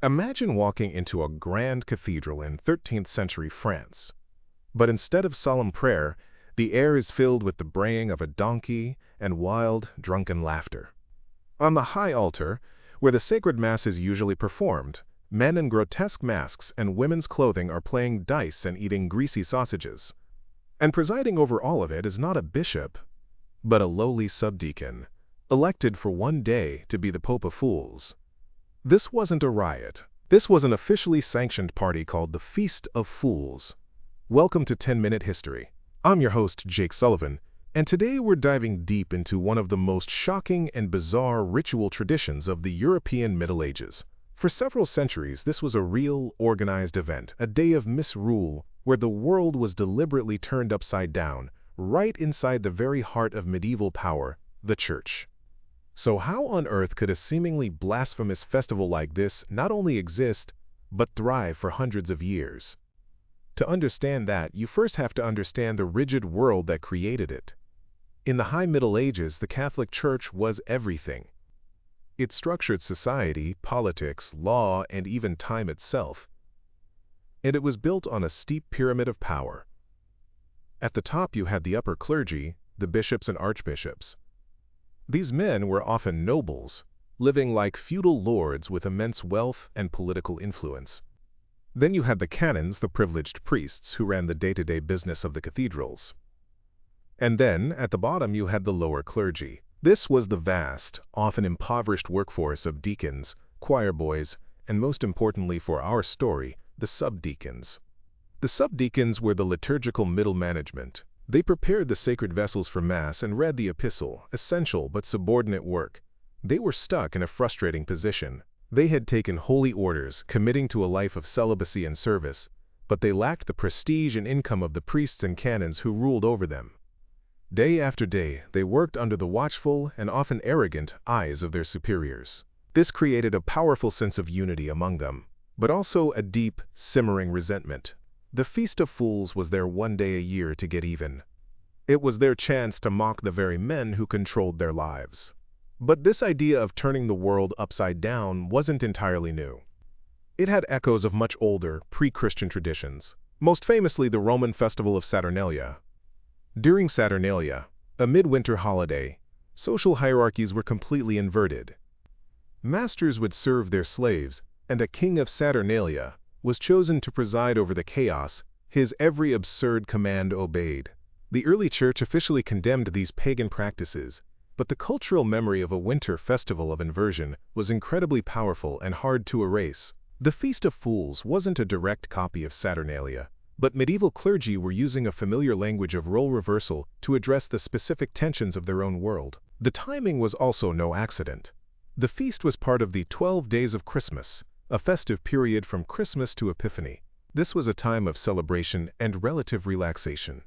Imagine walking into a grand cathedral in 13th century France. But instead of solemn prayer, the air is filled with the braying of a donkey and wild, drunken laughter. On the high altar, where the sacred mass is usually performed, men in grotesque masks and women's clothing are playing dice and eating greasy sausages. And presiding over all of it is not a bishop, but a lowly subdeacon, elected for one day to be the Pope of Fools. This wasn't a riot. This was an officially sanctioned party called the Feast of Fools. Welcome to 10-Minute History. I'm your host, Jake Sullivan, and today we're diving deep into one of the most shocking and bizarre ritual traditions of the European Middle Ages. For several centuries, this was a real, organized event, a day of misrule, where the world was deliberately turned upside down, right inside the very heart of medieval power, the Church. So how on earth could a seemingly blasphemous festival like this not only exist, but thrive for hundreds of years? To understand that, you first have to understand the rigid world that created it. In the High Middle Ages, the Catholic Church was everything. It structured society, politics, law, and even time itself. And it was built on a steep pyramid of power. At the top you had the upper clergy, the bishops and archbishops. These men were often nobles, living like feudal lords with immense wealth and political influence. Then you had the canons, the privileged priests who ran the day-to-day business of the cathedrals. And then, at the bottom, you had the lower clergy. This was the vast, often impoverished workforce of deacons, choir boys, and most importantly for our story, the subdeacons. The subdeacons were the liturgical middle management. They prepared the sacred vessels for Mass and read the epistle, essential but subordinate work. They were stuck in a frustrating position. They had taken holy orders, committing to a life of celibacy and service, but they lacked the prestige and income of the priests and canons who ruled over them. Day after day, they worked under the watchful and often arrogant eyes of their superiors. This created a powerful sense of unity among them, but also a deep, simmering resentment. The Feast of Fools was their one day a year to get even. It was their chance to mock the very men who controlled their lives. But this idea of turning the world upside down wasn't entirely new. It had echoes of much older, pre-Christian traditions, most famously the Roman festival of Saturnalia. During Saturnalia, a midwinter holiday, social hierarchies were completely inverted. Masters would serve their slaves, and a king of Saturnalia was chosen to preside over the chaos his every absurd command obeyed. The early church officially condemned these pagan practices, but the cultural memory of a winter festival of inversion was incredibly powerful and hard to erase. The Feast of Fools wasn't a direct copy of Saturnalia, but medieval clergy were using a familiar language of role reversal to address the specific tensions of their own world. The timing was also no accident. The feast was part of the 12 Days of Christmas, a festive period from Christmas to Epiphany. This was a time of celebration and relative relaxation.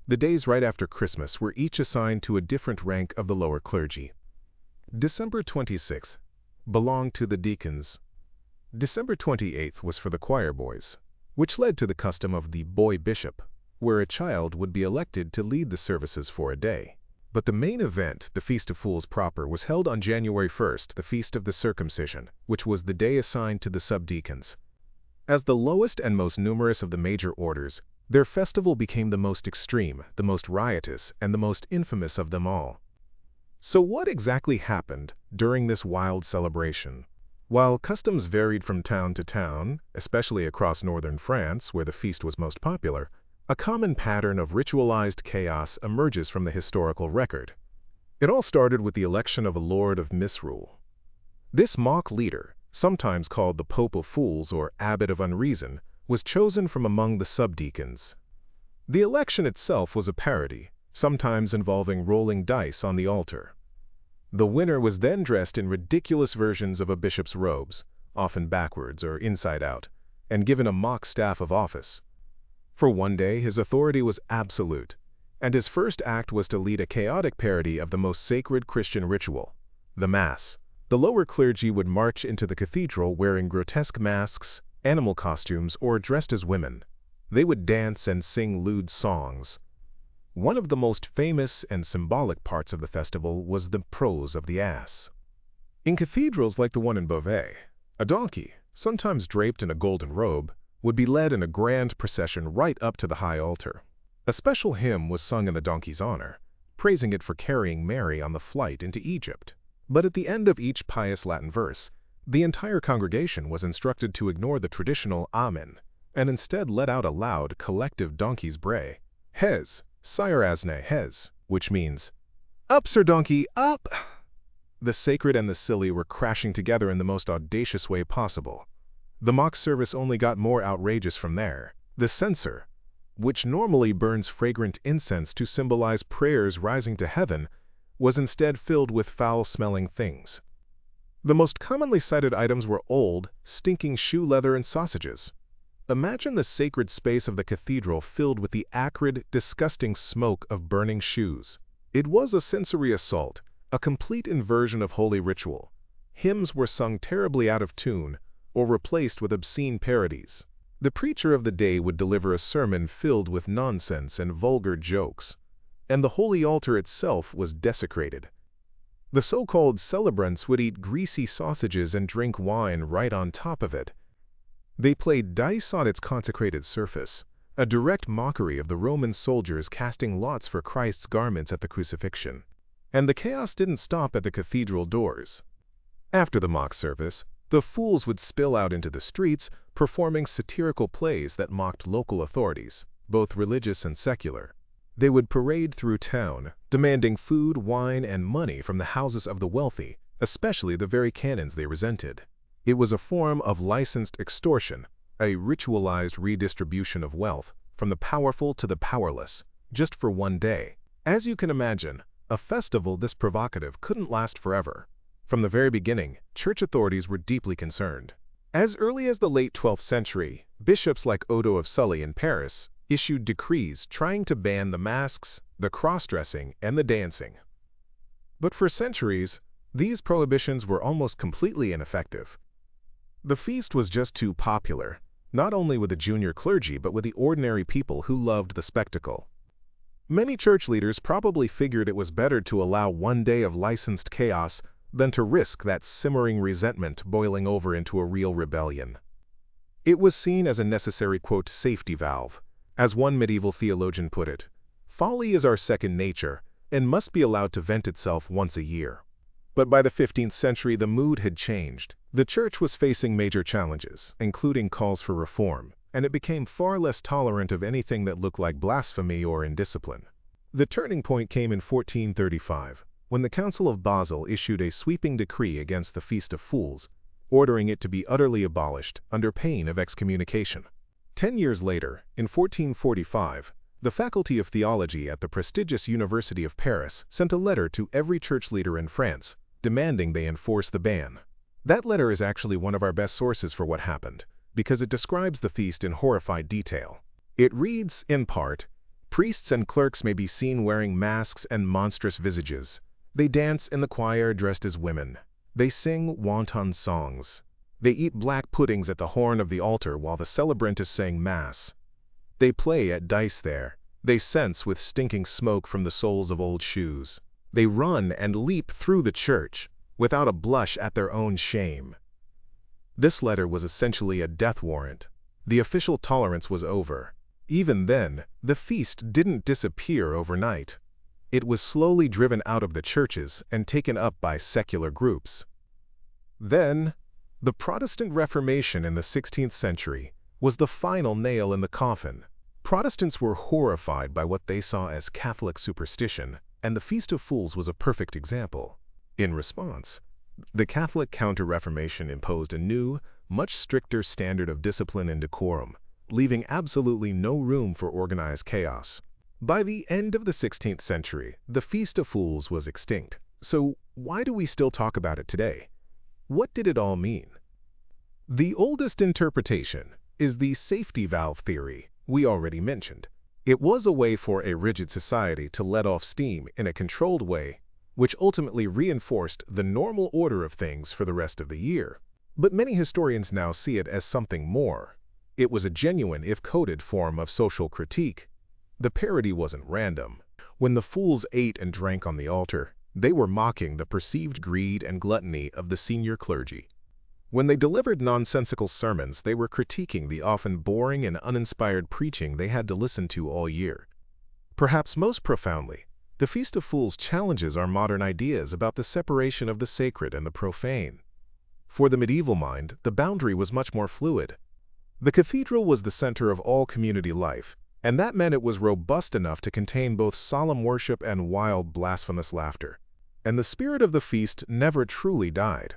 The days right after Christmas were each assigned to a different rank of the lower clergy. December 26th belonged to the deacons. December 28th was for the choir boys, which led to the custom of the boy bishop, where a child would be elected to lead the services for a day. But the main event, the Feast of Fools proper, was held on January 1st, the Feast of the Circumcision, which was the day assigned to the subdeacons. As the lowest and most numerous of the major orders, their festival became the most extreme, the most riotous, and the most infamous of them all. So what exactly happened during this wild celebration? While customs varied from town to town, especially across northern France, where the feast was most popular, a common pattern of ritualized chaos emerges from the historical record. It all started with the election of a lord of Misrule. This mock leader, sometimes called the Pope of Fools or Abbot of Unreason, was chosen from among the subdeacons. The election itself was a parody, sometimes involving rolling dice on the altar. The winner was then dressed in ridiculous versions of a bishop's robes, often backwards or inside out, and given a mock staff of office. For one day, his authority was absolute, and his first act was to lead a chaotic parody of the most sacred Christian ritual, the Mass. The lower clergy would march into the cathedral wearing grotesque masks, animal costumes, or dressed as women. They would dance and sing lewd songs. One of the most famous and symbolic parts of the festival was the prose of the ass. In cathedrals like the one in Beauvais, a donkey, sometimes draped in a golden robe, would be led in a grand procession right up to the high altar. A special hymn was sung in the donkey's honor, praising it for carrying Mary on the flight into Egypt. But at the end of each pious Latin verse, the entire congregation was instructed to ignore the traditional Amen, and instead let out a loud, collective donkey's bray, Hes, sire asne, hes, which means, "Up, sir donkey, up!" The sacred and the silly were crashing together in the most audacious way possible. The mock service only got more outrageous from there. The censer, which normally burns fragrant incense to symbolize prayers rising to heaven, was instead filled with foul-smelling things. The most commonly cited items were old, stinking shoe leather and sausages. Imagine the sacred space of the cathedral filled with the acrid, disgusting smoke of burning shoes. It was a sensory assault, a complete inversion of holy ritual. Hymns were sung terribly out of tune or replaced with obscene parodies. The preacher of the day would deliver a sermon filled with nonsense and vulgar jokes, and the holy altar itself was desecrated. The so-called celebrants would eat greasy sausages and drink wine right on top of it. They played dice on its consecrated surface, a direct mockery of the Roman soldiers casting lots for Christ's garments at the crucifixion. And the chaos didn't stop at the cathedral doors. After the mock service, the fools would spill out into the streets, performing satirical plays that mocked local authorities, both religious and secular. They would parade through town, demanding food, wine, and money from the houses of the wealthy, especially the very canons they resented. It was a form of licensed extortion, a ritualized redistribution of wealth from the powerful to the powerless, just for one day. As you can imagine, a festival this provocative couldn't last forever. From the very beginning, church authorities were deeply concerned. As early as the late 12th century, bishops like Odo of Sully in Paris issued decrees trying to ban the masks, the cross-dressing, and the dancing. But for centuries, these prohibitions were almost completely ineffective. The feast was just too popular, not only with the junior clergy but with the ordinary people who loved the spectacle. Many church leaders probably figured it was better to allow one day of licensed chaos than to risk that simmering resentment boiling over into a real rebellion. It was seen as a necessary, quote, safety valve. As one medieval theologian put it, folly is our second nature and must be allowed to vent itself once a year. But by the 15th century, the mood had changed. The church was facing major challenges, including calls for reform, and it became far less tolerant of anything that looked like blasphemy or indiscipline. The turning point came in 1435, when the Council of Basel issued a sweeping decree against the Feast of Fools, ordering it to be utterly abolished under pain of excommunication. 10 years later, in 1445, the Faculty of Theology at the prestigious University of Paris sent a letter to every church leader in France, demanding they enforce the ban. That letter is actually one of our best sources for what happened, because it describes the feast in horrified detail. It reads, in part, "Priests and clerks may be seen wearing masks and monstrous visages. They dance in the choir dressed as women. They sing wanton songs. They eat black puddings at the horn of the altar while the celebrant is saying Mass. They play at dice there. They cense with stinking smoke from the soles of old shoes. They run and leap through the church, without a blush at their own shame." This letter was essentially a death warrant. The official tolerance was over. Even then, the feast didn't disappear overnight. It was slowly driven out of the churches and taken up by secular groups. Then, the Protestant Reformation in the 16th century was the final nail in the coffin. Protestants were horrified by what they saw as Catholic superstition, and the Feast of Fools was a perfect example. In response, the Catholic Counter-Reformation imposed a new, much stricter standard of discipline and decorum, leaving absolutely no room for organized chaos. By the end of the 16th century, the Feast of Fools was extinct. So why do we still talk about it today? What did it all mean? The oldest interpretation is the safety valve theory we already mentioned. It was a way for a rigid society to let off steam in a controlled way, which ultimately reinforced the normal order of things for the rest of the year. But many historians now see it as something more. It was a genuine, if coded, form of social critique. The parody wasn't random. When the fools ate and drank on the altar, they were mocking the perceived greed and gluttony of the senior clergy. When they delivered nonsensical sermons, they were critiquing the often boring and uninspired preaching they had to listen to all year. Perhaps most profoundly, the Feast of Fools challenges our modern ideas about the separation of the sacred and the profane. For the medieval mind, the boundary was much more fluid. The cathedral was the center of all community life, and that meant it was robust enough to contain both solemn worship and wild, blasphemous laughter. And the spirit of the feast never truly died.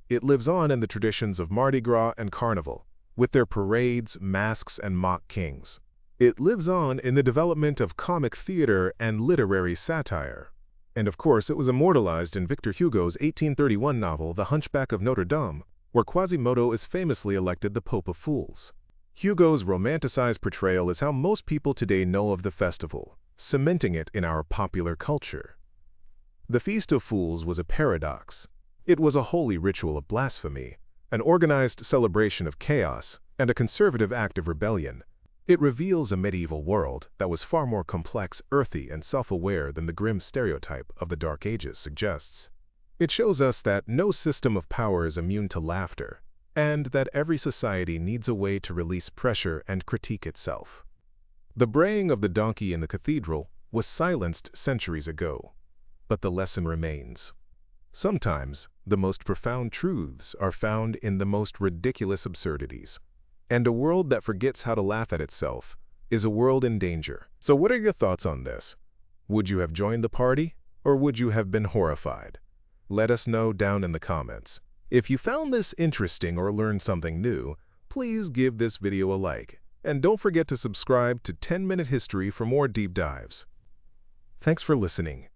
It lives on in the traditions of Mardi Gras and Carnival, with their parades, masks, and mock kings. It lives on in the development of comic theater and literary satire. And of course, it was immortalized in Victor Hugo's 1831 novel The Hunchback of Notre Dame, where Quasimodo is famously elected the Pope of Fools. Hugo's romanticized portrayal is how most people today know of the festival, cementing it in our popular culture. The Feast of Fools was a paradox. It was a holy ritual of blasphemy, an organized celebration of chaos, and a conservative act of rebellion. It reveals a medieval world that was far more complex, earthy, and self-aware than the grim stereotype of the Dark Ages suggests. It shows us that no system of power is immune to laughter, and that every society needs a way to release pressure and critique itself. The braying of the donkey in the cathedral was silenced centuries ago, but the lesson remains. Sometimes, the most profound truths are found in the most ridiculous absurdities. And a world that forgets how to laugh at itself is a world in danger. So what are your thoughts on this? Would you have joined the party, or would you have been horrified? Let us know down in the comments. If you found this interesting or learned something new, please give this video a like. And don't forget to subscribe to 10-Minute History for more deep dives. Thanks for listening.